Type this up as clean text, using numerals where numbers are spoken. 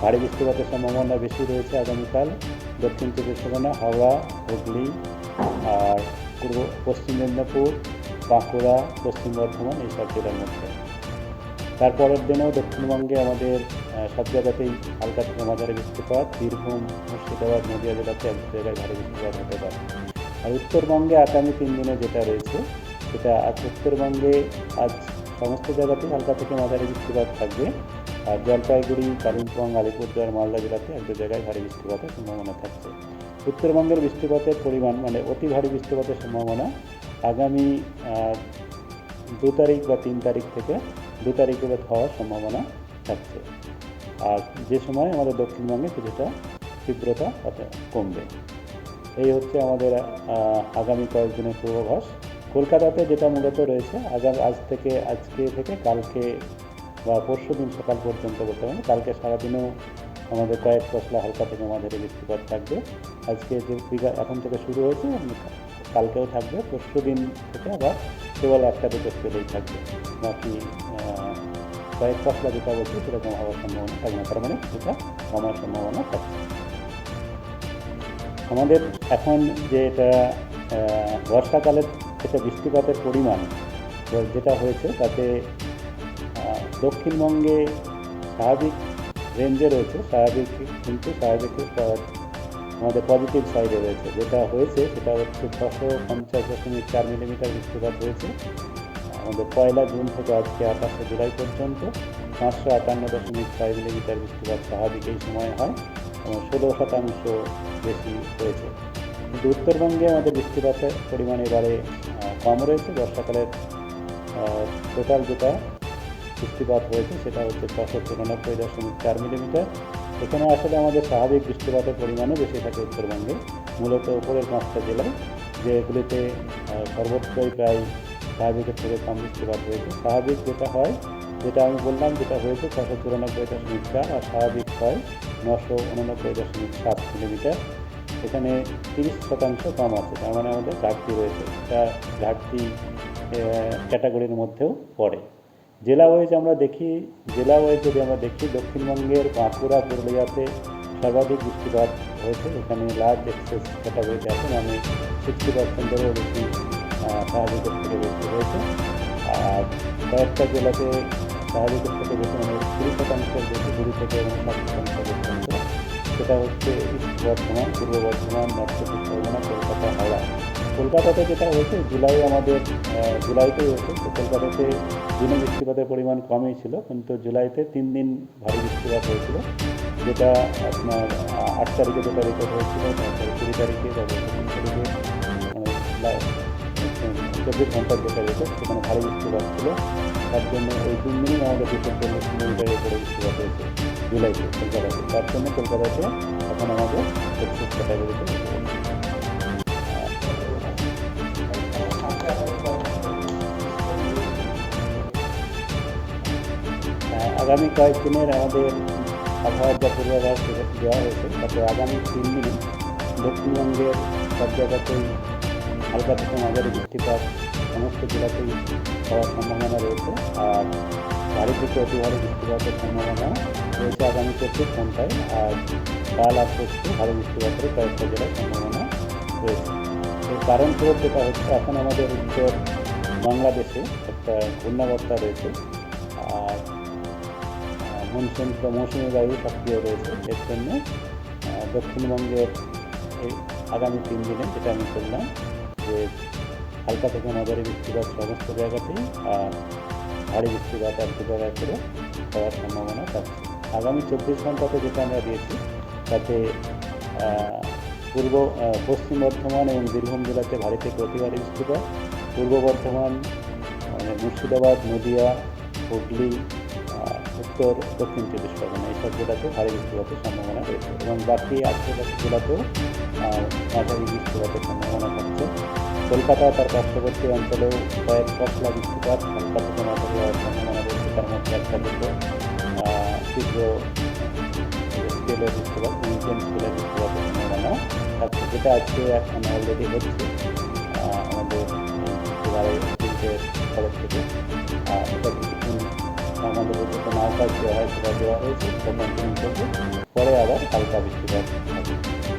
ভারী বৃষ্টিপাতের সম্ভাবনা বেশি রয়েছে আগামীকাল দক্ষিণ চব্বিশ পরগনা, হাওড়া, হুগলি আর পশ্চিম মেদিনীপুর, বাঁকুড়া, পশ্চিম বর্ধমান এইসব জেলার মধ্যে। তারপরের দিনেও দক্ষিণবঙ্গে আমাদের সব জায়গাতেই হালকা থেকে মাঝারি বৃষ্টিপাত, বীরভূম, মুর্শিদাবাদ, নদিয়া জেলাতে এক জায়গায় ভারী বৃষ্টিপাত হতে পারে। আর উত্তরবঙ্গে আগামী 3 দিনে যেটা রয়েছে সেটা উত্তরবঙ্গে আজ সমস্ত জায়গাতেই হালকা থেকে মাঝারি বৃষ্টিপাত থাকবে। আর জলপাইগুড়ি, কালিম্পং, আলিপুরদুয়ার, মালদা জেলাতে এক দু জায়গায় ভারী বৃষ্টিপাতের সম্ভাবনা থাকছে। উত্তরবঙ্গের বৃষ্টিপাতের পরিমাণ মানে অতি ভারী বৃষ্টিপাতের সম্ভাবনা আগামী 2 তারিখ বা 3 তারিখ থেকে 2 তারিখে হওয়ার সম্ভাবনা থাকছে। আর যে সময় আমাদের দক্ষিণবঙ্গে কিছুটা তীব্রতা কমবে। এই হচ্ছে আমাদের আগামী কয়েকদিনের পূর্বাভাস। কলকাতাতে যেটা মূলত রয়েছে আজকে থেকে কালকে বা পরশু দিন সকাল পর্যন্ত বলতে পারেন, কালকে সারাদিনেও আমাদের কয়েক পশলা হালকা থেকে মাঝারি বৃষ্টিপাত থাকবে। আজকে যে এখন থেকে শুরু হয়েছে কালকেও থাকবে, পরশু দিন থেকে আবার কেবল একটা দুটো স্পেলেই থাকবে, বাকি কয়েক পশলা যেটা বলছি সেরকম হওয়ার সম্ভাবনা থাকবে না, তার মানে কিছুটা কমার সম্ভাবনা থাকছে। আমাদের এখন যে এটা বর্ষাকালের যেটা বৃষ্টিপাতের পরিমাণ যেটা হয়েছে তাতে দক্ষিণবঙ্গে স্বাভাবিক রেঞ্জে রয়েছে, কিন্তু আমাদের পজিটিভ সাইডে রয়েছে। যেটা হয়েছে সেটা হচ্ছে 650.4 মিলিমিটার বৃষ্টিপাত হয়েছে আমাদের 1 জুন থেকে আজকে 28 জুলাই পর্যন্ত। 558.6 মিলিমিটার বৃষ্টিপাত স্বাভাবিক এই সময় হয় এবং 16% বেশি হয়েছে। কিন্তু উত্তরবঙ্গে আমাদের বৃষ্টিপাতের পরিমাণ এবারে কম রয়েছে। বর্ষাকালের টোটাল যেটা বৃষ্টিপাত হয়েছে সেটা হচ্ছে 694.4 মিলিমিটার। এখানে আসলে আমাদের স্বাভাবিক বৃষ্টিপাতের পরিমাণও বেশি থাকে উত্তরবঙ্গে, মূলত উপরের 5টা জেলায়, যেগুলিতে সর্বত্রই প্রায় স্বাভাবিকের থেকে কম বৃষ্টিপাত হয়েছে। স্বাভাবিক যেটা হয়, যেটা আমি বললাম, যেটা হয়েছে 694.4 আর স্বাভাবিক হয় 989.7 মিলিমিটার। এখানে 30% কম আছে, তার মানে আমাদের ঘাটতি রয়েছে। এটা ঘাটতি ক্যাটাগরির মধ্যেও পড়ে। জেলা ওয়াইজ যদি আমরা দেখি দক্ষিণবঙ্গের বাঁকুড়া, পুরুলিয়াতে সর্বাধিক বৃষ্টিপাত হয়েছে। এখানে লার্জ এক্সেস ক্যাটাগরিতে আছে, মানে 60%-এরও বেশি স্বাভাবিকের থেকে বেশি হয়েছে। আর কয়েকটা জেলাতে স্বাভাবিকের থেকে বেশি, মানে 20%-এর বেশি, 20 থেকে 60% বেশি। সেটা হচ্ছে ইস্ট বর্ধমান, পূর্ব বর্ধমান, নর্থ চব্বিশ পরগনা, কলকাতা, হাওড়া। কলকাতাতে যেটা হয়েছে জুলাইতেই হয়েছে, তো কলকাতাতে দিনে বৃষ্টিপাতের পরিমাণ কমই ছিল, কিন্তু জুলাইতে 3 দিন ভারী বৃষ্টিপাত হয়েছিল, যেটা আপনার 8 তারিখে যেটা রেকর্ড হয়েছিল, তারপরে 20 তারিখে, তারপরে 25 তারিখে, মানে 24 ঘন্টার যেটা রেকর্ড সেখানে ভারী বৃষ্টিপাত ছিল। তার জন্য ওই 3 দিনই আমাদের 240 মিলিমিটারের উপরে বৃষ্টিপাত হয়েছে জুলাইতে কলকাতাতে। তার জন্য কলকাতাতে এখন আমাদের এক্সেস ক্যাটাগরিতে আগামী কয়েকদিনের আমাদের আবহাওয়ার যা পূর্বাভাস দেওয়া হয়েছে তাতে আগামী 3 দিনে দক্ষিণবঙ্গের সব জায়গাতেই হালকা থেকে মাঝারি বৃষ্টিপাত সমস্ত জেলাতেই হওয়ার সম্ভাবনা রয়েছে। আর ভারী থেকে অতি ভারী বৃষ্টিপাতের সম্ভাবনা রয়েছে আগামী 24 ঘন্টায়। আর কাল আর পরশু ভারী বৃষ্টিপাতের কয়েকটা জেলায় সম্ভাবনা রয়েছে। এর কারণ স্বরূপ যেটা হচ্ছে, এখন আমাদের উত্তর বাংলাদেশে একটা ঘূর্ণাবর্তা রয়েছে আর মৌসুমী বায়ু সক্রিয় রয়েছে। এর জন্য দক্ষিণবঙ্গের এই আগামী 3 দিনে যেটা আমি বললাম যে হালকা থেকে মাঝারি বৃষ্টিপাত সমস্ত জায়গাতেই আর ভারী বৃষ্টিপাত এক দু জায়গায় করে হওয়ার সম্ভাবনা থাকছে। আগামী 24 ঘন্টাতে যেটা আমরা দিয়েছি তাতে পশ্চিম বর্ধমান এবং বীরভূম জেলাতে ভারী থেকে অতি ভারী বৃষ্টিপাত, পূর্ব বর্ধমান মানে মুর্শিদাবাদ, নদিয়া, হুগলি, উত্তর দক্ষিণ চব্বিশ পরগনা এইসব জেলাতে ভারী বৃষ্টিপাতের সম্ভাবনা রয়েছে এবং বাকি আশেপাশে জেলাতেও মাঝারি বৃষ্টিপাতের সম্ভাবনা থাকছে। কলকাতা তার পার্শ্ববর্তী অঞ্চলেও কয়েক পশলা বৃষ্টিপাত হালকা থেকে মাঝারি হওয়ার সম্ভাবনা রয়েছে, তার মধ্যে একটা দুটো তীব্র স্কেলের বৃষ্টিপাত, ইন্টেন্স স্কেলের বৃষ্টিপাতের সম্ভাবনা থাকছে, যেটা আজকে এখন অলরেডি হচ্ছে আমাদের এবারে 3টের খবর থেকে। এটা কিছুক্ষণ আমাদের যেটা নাও কাজ দেওয়া হয় সেটা দেওয়া হয়েছে, সেটা কন্টিনিউ করবে। তারপরে আবার হালকা বৃষ্টিপাত হবে।